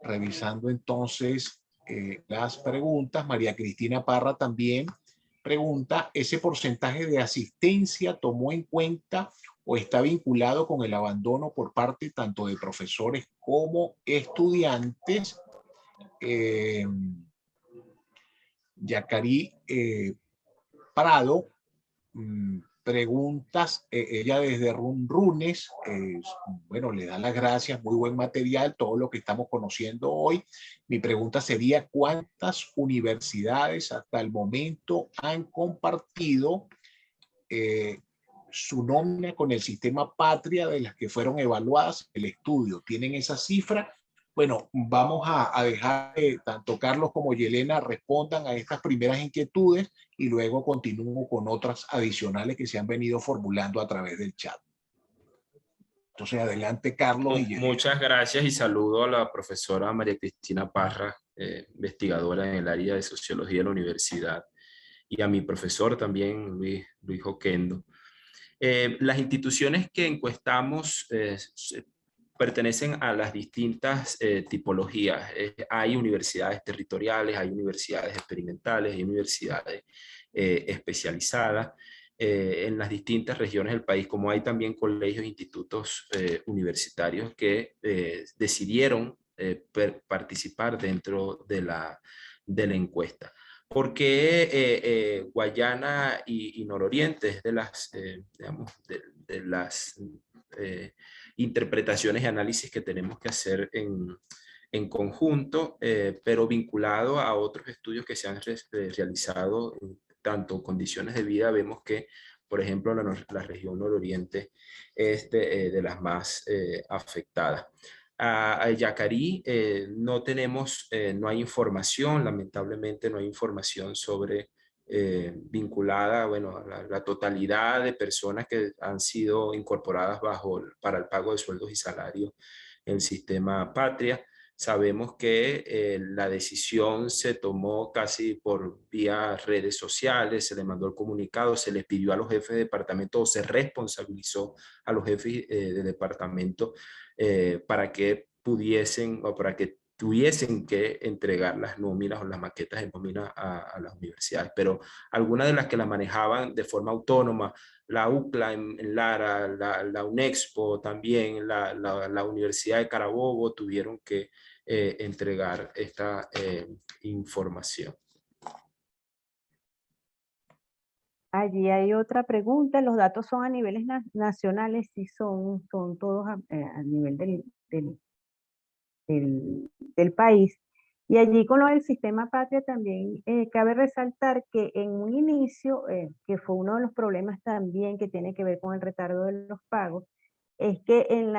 revisando entonces las preguntas. María Cristina Parra también pregunta: ¿ese porcentaje de asistencia tomó en cuenta o está vinculado con el abandono por parte tanto de profesores como estudiantes? Yacari Prado preguntas, ella desde Runrunes, bueno, le da las gracias, muy buen material, todo lo que estamos conociendo hoy. Mi pregunta sería: ¿cuántas universidades hasta el momento han compartido su nómina con el sistema Patria de las que fueron evaluadas el estudio? ¿Tienen esa cifra? Bueno, vamos a dejar que tanto Carlos como Yelena respondan a estas primeras inquietudes y luego continúo con otras adicionales que se han venido formulando a través del chat. Entonces, adelante, Carlos y Yelena. Muchas gracias y saludo a la profesora María Cristina Parra, investigadora en el área de sociología de la universidad, y a mi profesor también, Luis Oquendo. Las instituciones que encuestamos pertenecen a las distintas tipologías. Hay universidades territoriales, hay universidades experimentales, hay universidades especializadas en las distintas regiones del país, como hay también colegios e institutos universitarios que decidieron participar dentro de la encuesta. ¿Por qué Guayana y Nororiente? Es de las, digamos, de las interpretaciones y análisis que tenemos que hacer en conjunto, pero vinculado a otros estudios que se han realizado, tanto condiciones de vida. Vemos que, por ejemplo, la región nororiente es de las más afectadas. A Yacari no tenemos, no hay información, lamentablemente no hay información sobre vinculada, bueno, a la totalidad de personas que han sido incorporadas para el pago de sueldos y salarios en el sistema Patria. Sabemos que la decisión se tomó casi por vía redes sociales, se le mandó el comunicado, se les pidió a los jefes de departamento o se responsabilizó a los jefes de departamento para que pudiesen o para que tuviesen que entregar las nóminas o las maquetas de nómina a las universidades, pero algunas de las que la manejaban de forma autónoma, la UCLA en Lara, la UNEXPO también, la Universidad de Carabobo, tuvieron que entregar esta información. Allí hay otra pregunta. ¿Los datos son a niveles nacionales? Sí, son todos a nivel del país. Y allí con lo del sistema patria también cabe resaltar que en un inicio, que fue uno de los problemas también que tiene que ver con el retardo de los pagos, es que en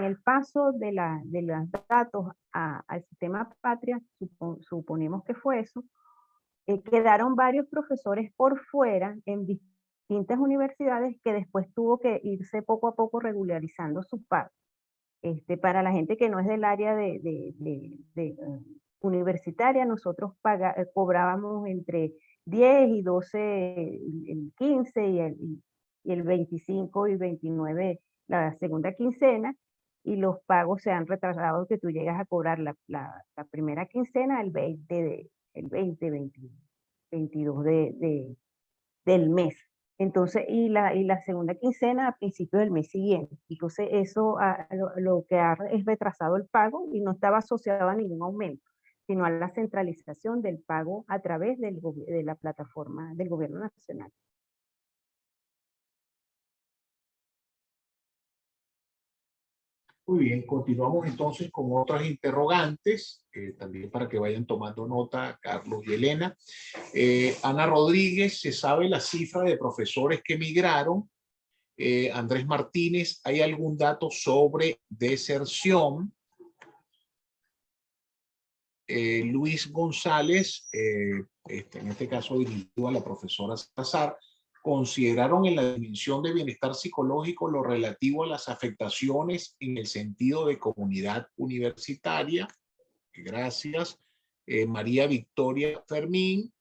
el paso de los datos al sistema patria, suponemos que fue eso, quedaron varios profesores por fuera en distintas universidades que después tuvo que irse poco a poco regularizando sus pagos. Para la gente que no es del área universitaria, nosotros cobrábamos entre 10 y 12, el 15 y el 25 y 29 la segunda quincena, y los pagos se han retrasado que tú llegas a cobrar la primera quincena el 22 del mes. Entonces, y la segunda quincena a principios del mes siguiente. Entonces, eso lo que es retrasado el pago y no estaba asociado a ningún aumento, sino a la centralización del pago a través de la plataforma del gobierno nacional. Muy bien, continuamos entonces con otras interrogantes, también para que vayan tomando nota Carlos y Elena. Ana Rodríguez, ¿se sabe la cifra de profesores que emigraron? Andrés Martínez, ¿hay algún dato sobre deserción? Luis González, en este caso dirigido a la profesora Salazar, consideraron en la dimensión de bienestar psicológico lo relativo a las afectaciones en el sentido de comunidad universitaria. Gracias. María Victoria Fermín,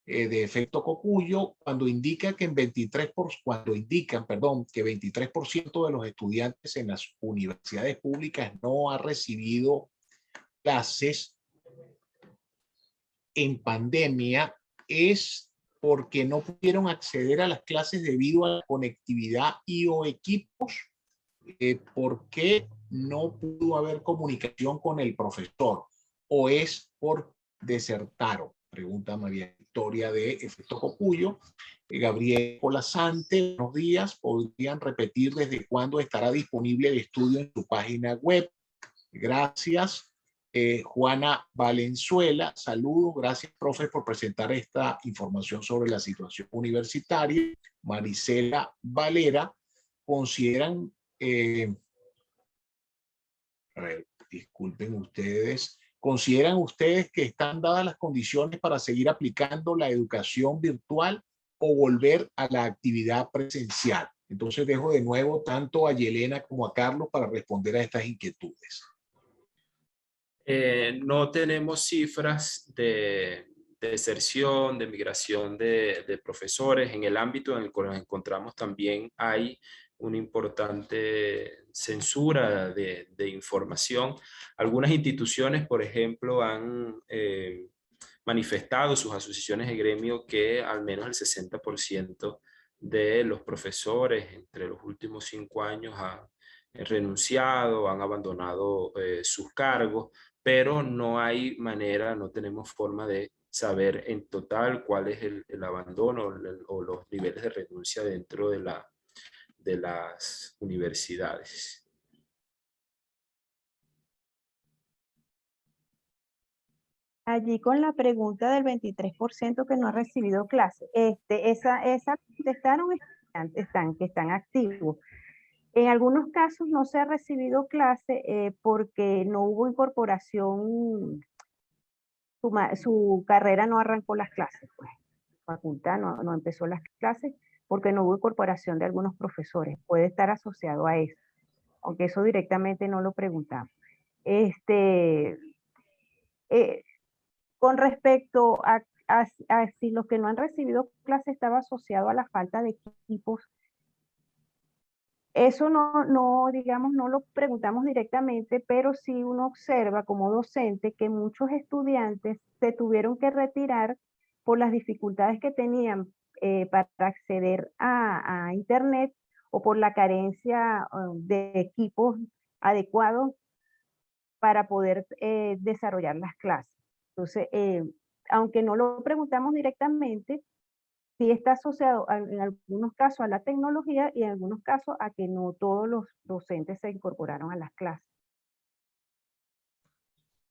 de efecto Cocuyo, cuando indican que 23% de los estudiantes en las universidades públicas no ha recibido clases en pandemia, es porque no pudieron acceder a las clases debido a la conectividad y o equipos. ¿Por qué no pudo haber comunicación con el profesor? ¿O es por desertaron? Pregunta María Victoria de Efecto Cocuyo. Gabriel Colazante, buenos días. ¿Podrían repetir desde cuándo estará disponible el estudio en su página web? Gracias. Juana Valenzuela, saludos, gracias profe por presentar esta información sobre la situación universitaria. Marisela Valera, consideran, a ver, disculpen ustedes, ¿consideran ustedes que están dadas las condiciones para seguir aplicando la educación virtual o volver a la actividad presencial? Entonces dejo de nuevo tanto a Yelena como a Carlos para responder a estas inquietudes. No tenemos cifras de deserción, de migración de profesores. En el ámbito en el que nos encontramos también hay una importante censura de información. Algunas instituciones, por ejemplo, han manifestado sus asociaciones de gremio que al menos el 60% de los profesores entre los últimos 5 años han renunciado, han abandonado sus cargos, pero no hay manera, no tenemos forma de saber en total cuál es el abandono o los niveles de renuncia dentro de las universidades. Allí con la pregunta del 23% que no ha recibido clase, esa contestaron que están activos. En algunos casos no se ha recibido clase porque no hubo incorporación, su carrera no arrancó las clases, pues. La facultad no empezó las clases porque no hubo incorporación de algunos profesores. Puede estar asociado a eso, aunque eso directamente no lo preguntamos. Con respecto a si los que no han recibido clase estaba asociado a la falta de equipos, Eso no, digamos, no lo preguntamos directamente, pero sí uno observa como docente que muchos estudiantes se tuvieron que retirar por las dificultades que tenían para acceder a Internet o por la carencia de equipos adecuados para poder desarrollar las clases. Entonces, aunque no lo preguntamos directamente, sí está asociado en algunos casos a la tecnología y en algunos casos a que no todos los docentes se incorporaron a las clases.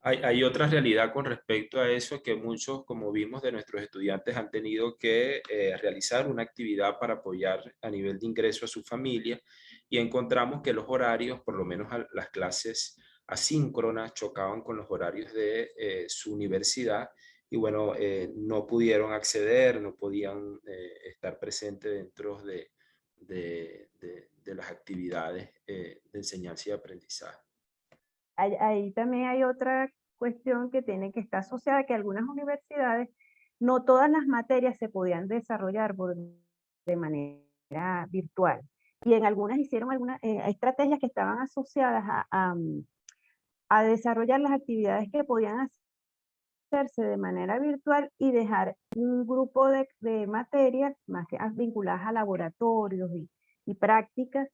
Hay otra realidad con respecto a eso, que muchos, como vimos, de nuestros estudiantes han tenido que realizar una actividad para apoyar a nivel de ingreso a su familia, y encontramos que los horarios, por lo menos las clases asíncronas, chocaban con los horarios de su universidad, y bueno, no pudieron acceder, no podían estar presentes dentro de las actividades de enseñanza y aprendizaje. Ahí también hay otra cuestión que tiene que estar asociada, que algunas universidades, no todas las materias se podían desarrollar de manera virtual. Y en algunas hicieron algunas estrategias que estaban asociadas a desarrollar las actividades que podían hacerse de manera virtual y dejar un grupo de materias más vinculadas a laboratorios y prácticas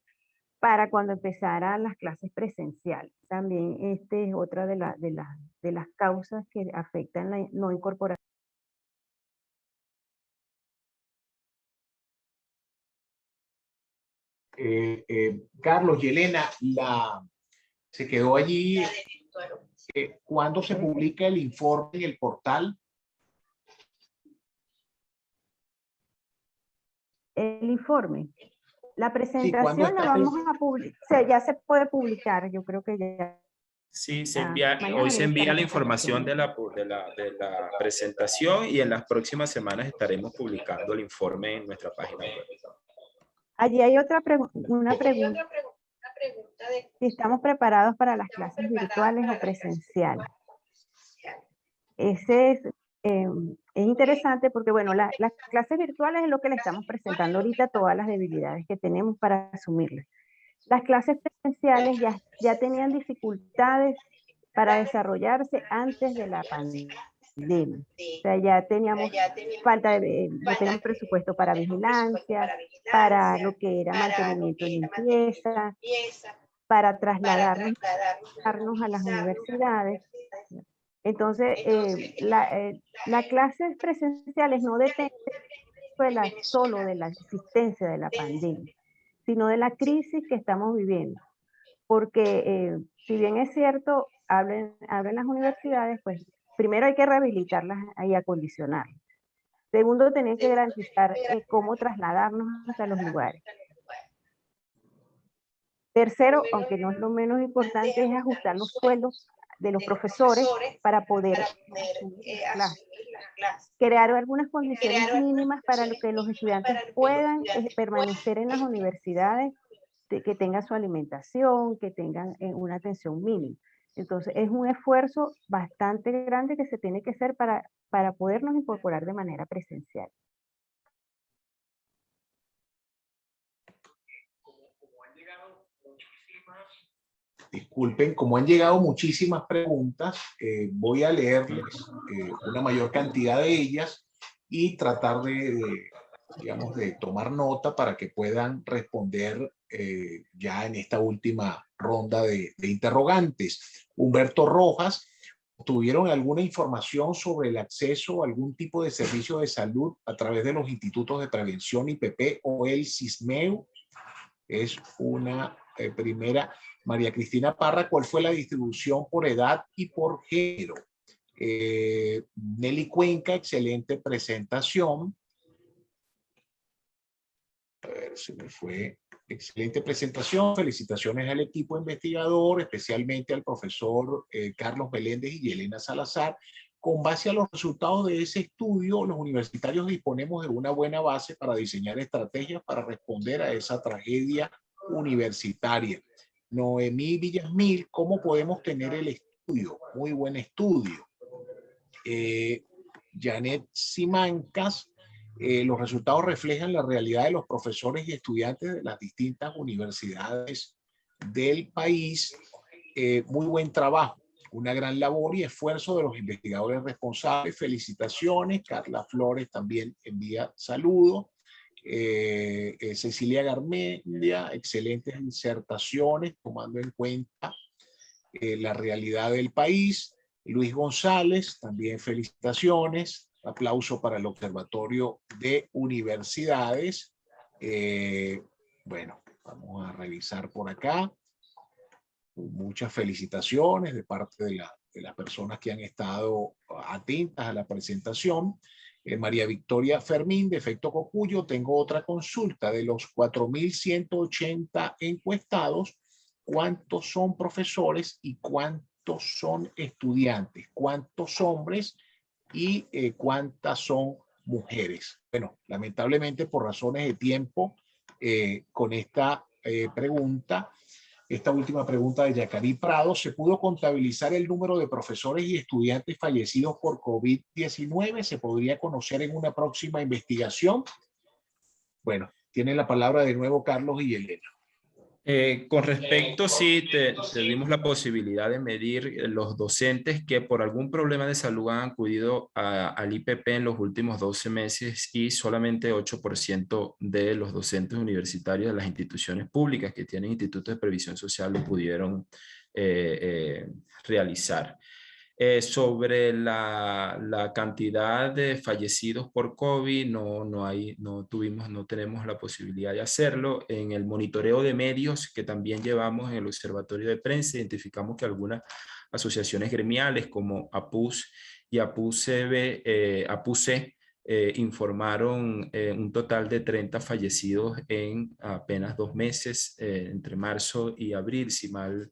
para cuando empezaran las clases presenciales. También este es otra de las causas que afectan la no incorporación. Carlos y Elena, se quedó allí. ¿Cuándo se publica el informe en el portal? El informe. La Sí, presentación la vamos a publicar, ya se puede publicar, yo creo que ya. Sí, Mañana hoy se debe estar envía la la información presentación. de la presentación, y en las próximas semanas estaremos publicando el informe en nuestra página web. Allí hay una pregunta. Si estamos preparados para las clases virtuales o presenciales. Ese es interesante porque, bueno, las clases virtuales es lo que le estamos presentando ahorita, todas las debilidades que tenemos para asumirlas. Las clases presenciales ya tenían dificultades para desarrollarse antes de la pandemia. O sea, ya teníamos no teníamos presupuesto para vigilancia, para lo que era mantenimiento y limpieza, para trasladarnos a las universidades. Entonces, las clases presenciales no dependen solo de la existencia de la pandemia, sino de la crisis que estamos viviendo. Porque si bien es cierto, abren las universidades, pues primero hay que rehabilitarlas y acondicionarlas. Segundo, tener que garantizar cómo trasladarnos hasta los lugares. Tercero, aunque no es lo menos importante, es ajustar los sueldos de los profesores para poder asumir las clases. Crear algunas condiciones mínimas para que los estudiantes puedan permanecer en las universidades, que tengan su alimentación, que tengan una atención mínima. Entonces, es un esfuerzo bastante grande que se tiene que hacer para podernos incorporar de manera presencial. Disculpen, como han llegado muchísimas preguntas, voy a leerles una mayor cantidad de ellas y tratar digamos, de tomar nota para que puedan responder ya en esta última ronda de interrogantes. Humberto Rojas, ¿tuvieron alguna información sobre el acceso a algún tipo de servicio de salud a través de los institutos de prevención IPP o el CISMEU? Es una primera. María Cristina Parra, ¿cuál fue la distribución por edad y por género? Nelly Cuenca, excelente presentación. A ver, se me fue. Excelente presentación. Felicitaciones al equipo investigador, especialmente al profesor Carlos Meléndez y Elena Salazar. Con base a los resultados de ese estudio, los universitarios disponemos de una buena base para diseñar estrategias para responder a esa tragedia universitaria. Noemí Villasmil, ¿cómo podemos tener el estudio? Muy buen estudio. Janet Simancas, Los resultados reflejan la realidad de los profesores y estudiantes de las distintas universidades del país. Muy buen trabajo, una gran labor y esfuerzo de los investigadores responsables. Felicitaciones. Carla Flores también envía saludos. Cecilia Garmendia, excelentes disertaciones tomando en cuenta la realidad del país. Luis González, también felicitaciones. Aplauso para el Observatorio de Universidades. Bueno, vamos a revisar por acá. Muchas felicitaciones de parte de las personas que han estado atentas a la presentación. María Victoria Fermín, de Efecto Cocuyo, tengo otra consulta. De los 4.180 encuestados, ¿cuántos son profesores y cuántos son estudiantes? ¿Cuántos hombres y cuántas son mujeres? Bueno, lamentablemente por razones de tiempo, con esta pregunta, esta última pregunta de Yacarí Prado, ¿se pudo contabilizar el número de profesores y estudiantes fallecidos por COVID-19? ¿Se podría conocer en una próxima investigación? Bueno, tiene la palabra de nuevo Carlos y Elena. Con respecto, sí, te dimos la posibilidad de medir los docentes que por algún problema de salud han acudido al IPP en los últimos 12 meses y solamente 8% de los docentes universitarios de las instituciones públicas que tienen institutos de previsión social lo pudieron realizar. Sobre la cantidad de fallecidos por COVID, no tenemos la posibilidad de hacerlo. En el monitoreo de medios que también llevamos en el Observatorio de Prensa, identificamos que algunas asociaciones gremiales como APUS y APUCB, APUC informaron un total de 30 fallecidos en apenas 2 meses, entre marzo y abril, si mal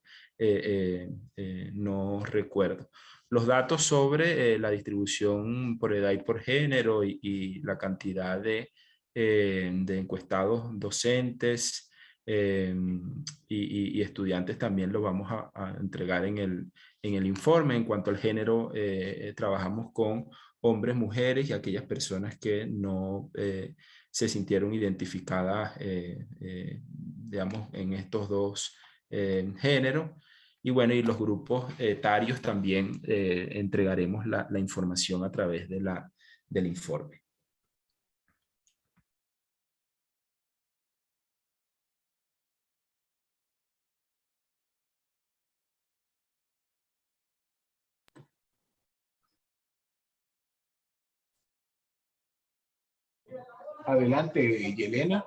no recuerdo. Los datos sobre la distribución por edad y por género y la cantidad de encuestados docentes y estudiantes también lo vamos a entregar en el informe. En cuanto al género, trabajamos con hombres, mujeres y aquellas personas que no se sintieron identificadas, digamos, en estos dos géneros. Y bueno, y los grupos etarios también entregaremos la información a través del informe. Adelante, Yelena.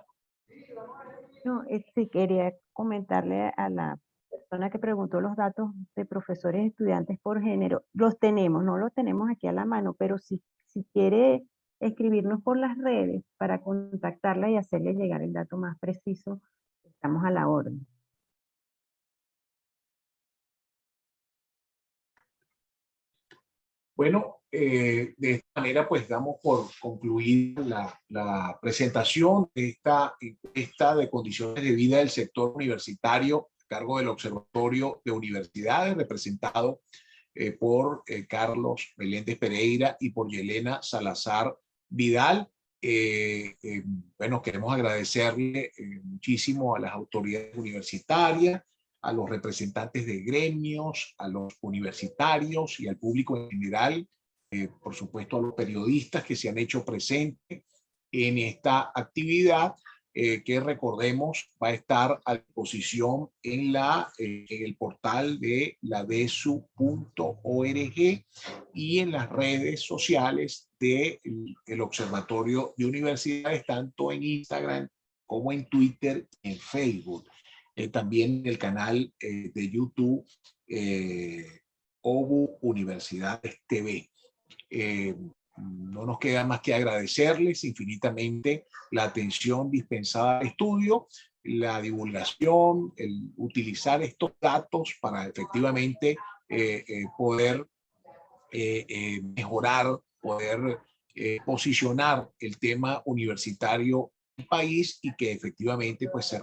No, sí, quería comentarle a la persona que preguntó los datos de profesores y estudiantes por género. Los tenemos, no los tenemos aquí a la mano, pero si quiere escribirnos por las redes para contactarla y hacerle llegar el dato más preciso, estamos a la orden. Bueno, de esta manera pues damos por concluida la presentación de esta encuesta de condiciones de vida del sector universitario a cargo del Observatorio de Universidades, representado por Carlos Meléndez Pereira y por Yelena Salazar Vidal. Bueno, queremos agradecerle muchísimo a las autoridades universitarias, a los representantes de gremios, a los universitarios y al público en general, por supuesto a los periodistas que se han hecho presentes en esta actividad, que recordemos va a estar a disposición en el portal de ladesu.org y en las redes sociales del Observatorio de Universidades, tanto en Instagram como en Twitter y en Facebook. También el canal de YouTube OBU Universidades TV. No nos queda más que agradecerles infinitamente la atención dispensada al estudio, la divulgación, el utilizar estos datos para efectivamente poder mejorar, poder posicionar el tema universitario del país y que efectivamente pues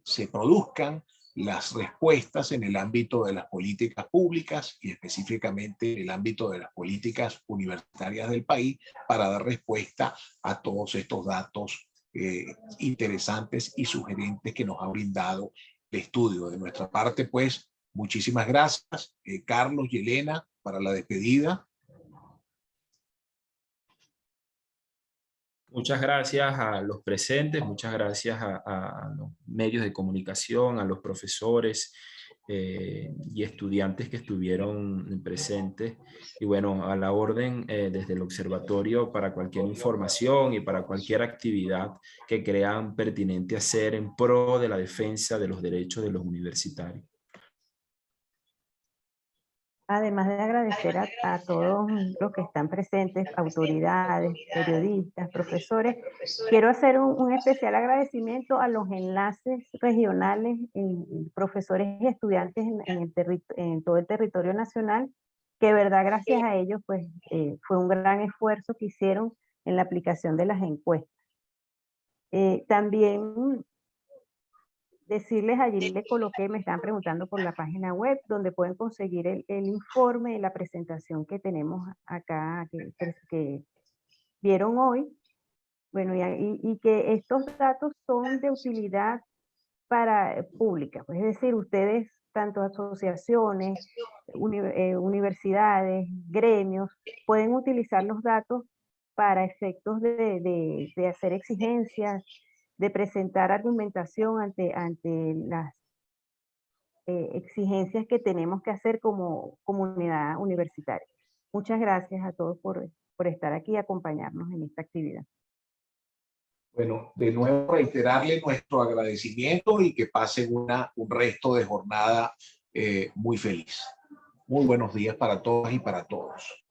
se produzcan las respuestas en el ámbito de las políticas públicas y específicamente en el ámbito de las políticas universitarias del país para dar respuesta a todos estos datos interesantes y sugerentes que nos ha brindado el estudio. De nuestra parte, pues, muchísimas gracias, Carlos y Elena, para la despedida. Muchas gracias a los presentes, muchas gracias a los medios de comunicación, a los profesores y estudiantes que estuvieron presentes. Y bueno, a la orden desde el observatorio para cualquier información y para cualquier actividad que crean pertinente hacer en pro de la defensa de los derechos de los universitarios. Además de agradecer a todos los que están presentes, autoridades, periodistas, profesores, quiero hacer un especial agradecimiento a los enlaces regionales, profesores y estudiantes en todo el territorio nacional, que de verdad gracias a ellos pues fue un gran esfuerzo que hicieron en la aplicación de las encuestas. También decirles, allí le coloqué, me estaban preguntando por la página web, donde pueden conseguir el informe y la presentación que tenemos acá, que vieron hoy. Bueno, y que estos datos son de utilidad para pública, pues, es decir, ustedes, tanto asociaciones, universidades, gremios, pueden utilizar los datos para efectos de hacer exigencias, de presentar argumentación ante las exigencias que tenemos que hacer como comunidad universitaria. Muchas gracias a todos por estar aquí y acompañarnos en esta actividad. Bueno, de nuevo reiterarle nuestro agradecimiento y que pasen un resto de jornada muy feliz. Muy buenos días para todas y para todos.